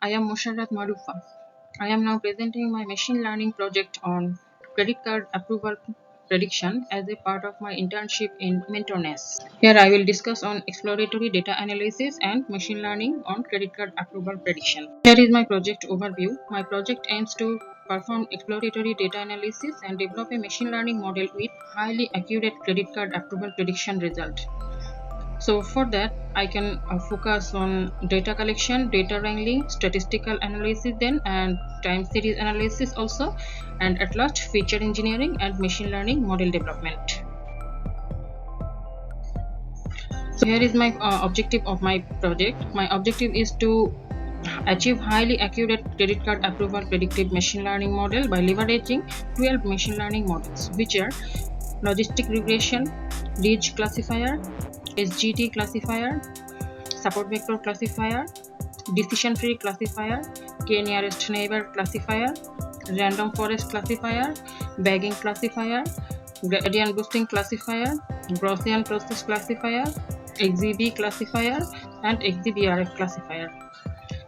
I am Musharrat Marufa. I am now presenting my machine learning project on credit card approval prediction as a part of my internship in Mentorness. Here I will discuss on exploratory data analysis and machine learning on credit card approval prediction. Here is my project overview. My project aims to perform exploratory data analysis and develop a machine learning model with highly accurate credit card approval prediction result. So for that, I can focus on data collection, data wrangling, statistical analysis then, and time series analysis also, and at last feature engineering and machine learning model development. So here is my objective of my project. My objective is to achieve highly accurate credit card approval predictive machine learning model by leveraging 12 machine learning models, which are logistic regression, ridge classifier, SGT classifier, support vector classifier, decision tree classifier, k nearest neighbor classifier, random forest classifier, bagging classifier, gradient boosting classifier, Gaussian process classifier, XGB classifier, and XGBRF classifier.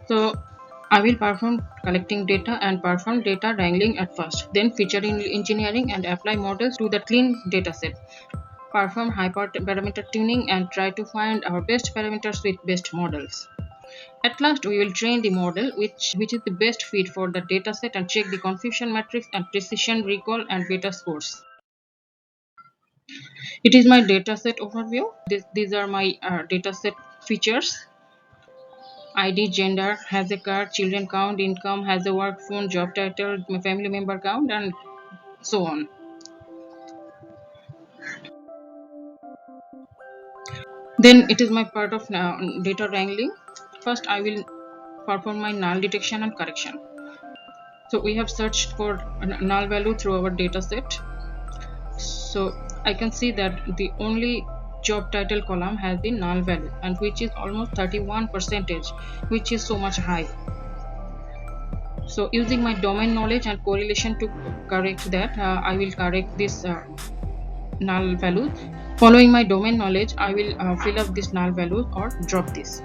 So I will perform collecting data and perform data wrangling at first, then feature engineering and apply models to the clean dataset. Perform hyperparameter tuning and try to find our best parameters with best models. At last, we will train the model which is the best fit for the dataset and check the confusion matrix and precision recall and beta scores. It is my dataset overview. These are my dataset features. ID, gender, has a car, children count, income, has a work phone, job title, family member count, and so on. Then it is my part of data wrangling. First, I will perform my null detection and correction. So we have searched for a null value through our dataset. So I can see that the only job title column has the null value, and which is almost 31%, which is so much high. So using my domain knowledge and correlation to correct that, I will correct this null value. Following my domain knowledge, I will fill up this null value or drop this.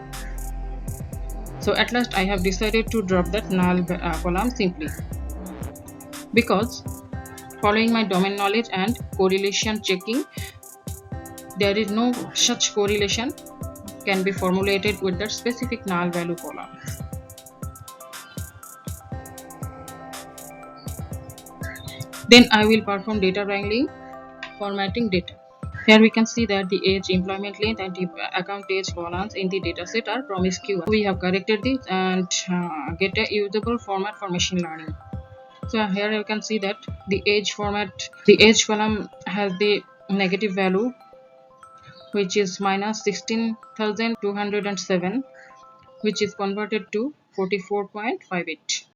So at last I have decided to drop that null column simply because following my domain knowledge and correlation checking, there is no such correlation can be formulated with the specific null value column. Then I will perform data wrangling, formatting data. Here we can see that the age, employment length, and the account age columns in the dataset are promiscuous. We have corrected this and get a usable format for machine learning. So here you can see that the age format, the age column has the negative value, which is minus 16,207, which is converted to 44.58.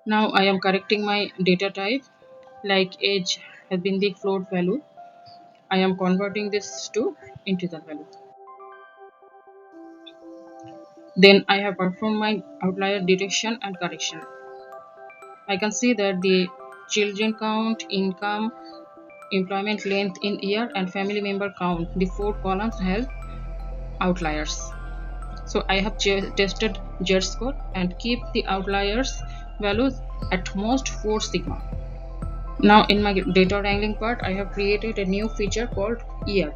Now I am correcting my data type, like age has been the float value. I am converting this to integer value. Then I have performed my outlier detection and correction. I can see that the children count, income, employment length in year, and family member count, the 4 columns have outliers. So I have tested Z-score and keep the outliers values at most 4 sigma. Now in my data wrangling part, I have created a new feature called year,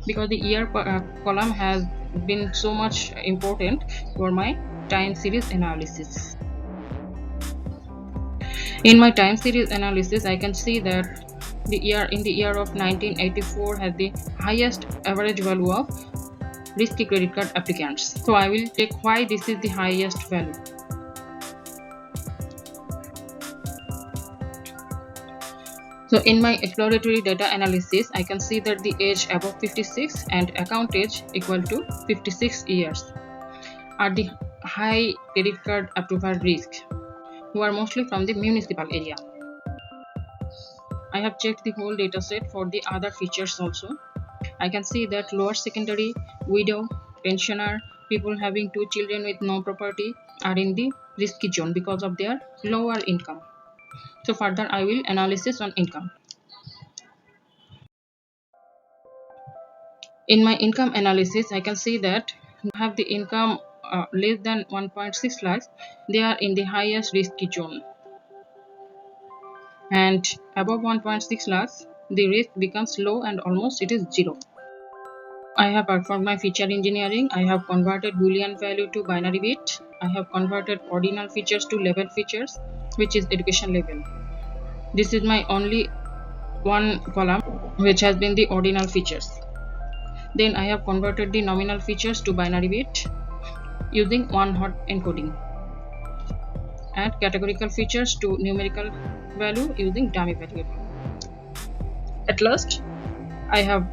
because the year column has been so much important for my time series analysis. In my time series analysis, I can see that the year of 1984 has the highest average value of risky credit card applicants. So I will check why this is the highest value. So in my exploratory data analysis, I can see that the age above 56 and account age equal to 56 years are the high credit card approval risk, who are mostly from the municipal area. I have checked the whole dataset for the other features also. I can see that lower secondary, widow, pensioner, people having 2 children with no property are in the risky zone because of their lower income. So further I will analysis on income. In my income analysis, I can see that I have the income less than 1.6 lakhs, they are in the highest risky zone, and above 1.6 lakhs the risk becomes low and almost it is zero. I have performed my feature engineering. I have converted Boolean value to binary bit. I have converted ordinal features to level features, which is education level. This is my only one column which has been the ordinal features. Then I have converted the nominal features to binary bit using one hot encoding, and categorical features to numerical value using dummy variable. At last, I have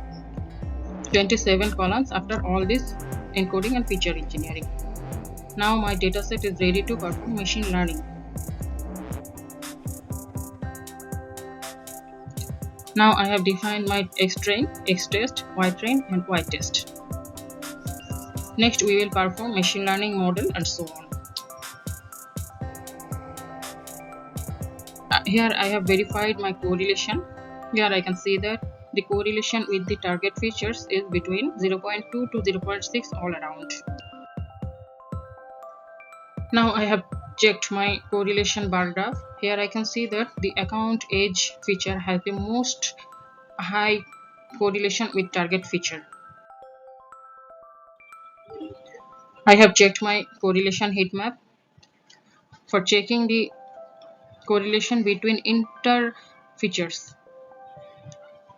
27 columns after all this encoding and feature engineering. Now my dataset is ready to perform machine learning. Now I have defined my X-train, X-test, Y-train and Y-test. Next we will perform machine learning model and so on. Here I have verified my correlation. Here I can see that the correlation with the target features is between 0.2 to 0.6 all around. Now I have checked my correlation bar graph. Here I can see that the account age feature has the most high correlation with target feature. I have checked my correlation heat map for checking the correlation between inter features.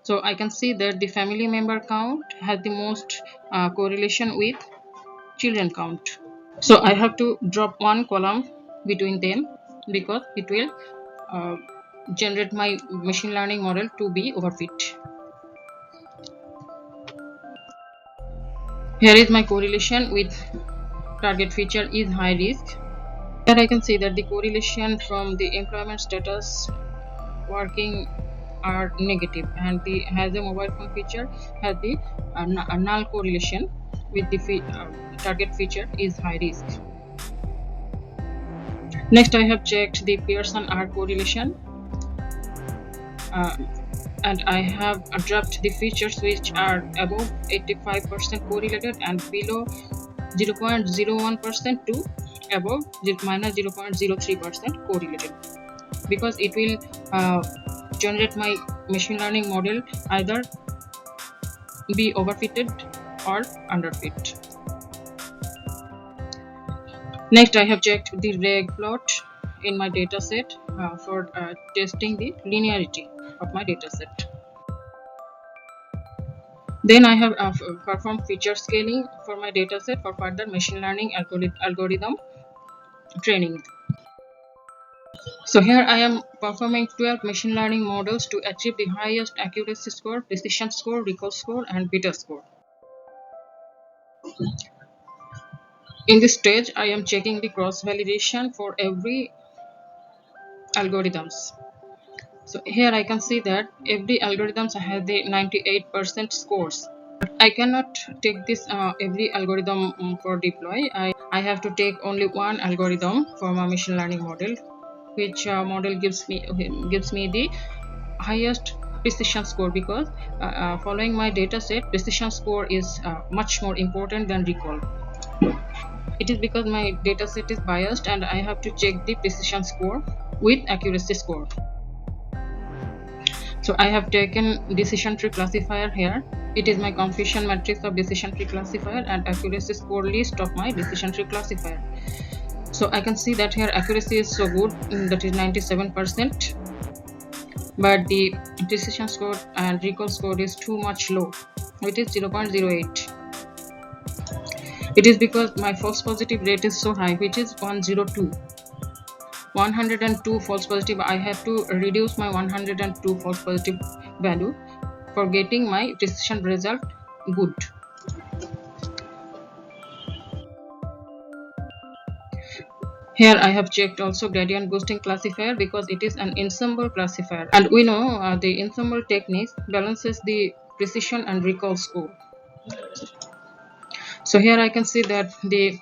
So I can see that the family member count has the most correlation with children count. So I have to drop one column between them because it will generate my machine learning model to be overfit. Here is my correlation with target feature is high risk. Here I can see that the correlation from the employment status working are negative, and the has a mobile phone feature has the null correlation with the target feature is high risk. Next I have checked the Pearson R correlation and I have dropped the features which are above 85% correlated and below 0.01% to above minus 0.03% correlated, because it will generate my machine learning model either be overfitted or underfit. Next I have checked the reg plot in my dataset for testing the linearity of my dataset. Then I have performed feature scaling for my dataset for further machine learning algorithm training. So here I am performing 12 machine learning models to achieve the highest accuracy score, precision score, recall score and beta score. In this stage I am checking the cross validation for every algorithms. So here I can see that every algorithms has the 98% scores. I cannot take this every algorithm for deploy. I have to take only one algorithm for my machine learning model, which model gives me the highest precision score, because following my data set precision score is much more important than recall. It is because my data set is biased and I have to check the precision score with accuracy score. So I have taken decision tree classifier here. It is my confusion matrix of decision tree classifier and accuracy score list of my decision tree classifier. So I can see that here accuracy is so good, that is 97%, but the decision score and recall score is too much low, which is 0.08. It is because my false positive rate is so high, which is 102. 102 false positive. I have to reduce my 102 false positive value for getting my decision result good. Here I have checked also gradient boosting classifier because it is an ensemble classifier, and we know the ensemble techniques balances the precision and recall score. So here I can see that the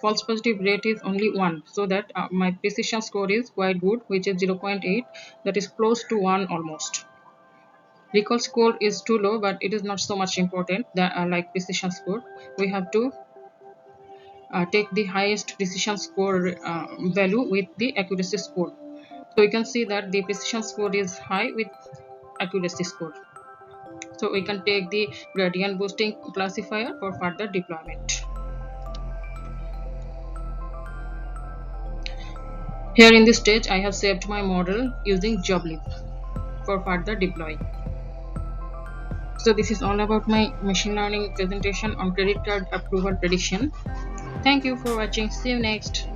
false positive rate is only 1, so that my precision score is quite good, which is 0.8, that is close to 1 almost. Recall score is too low, but it is not so much important that like precision score. We have to take the highest precision score value with the accuracy score. So you can see that the precision score is high with accuracy score. So we can take the gradient boosting classifier for further deployment. Here in this stage, I have saved my model using joblib for further deploy. So this is all about my machine learning presentation on credit card approval prediction. Thank you for watching. See you next.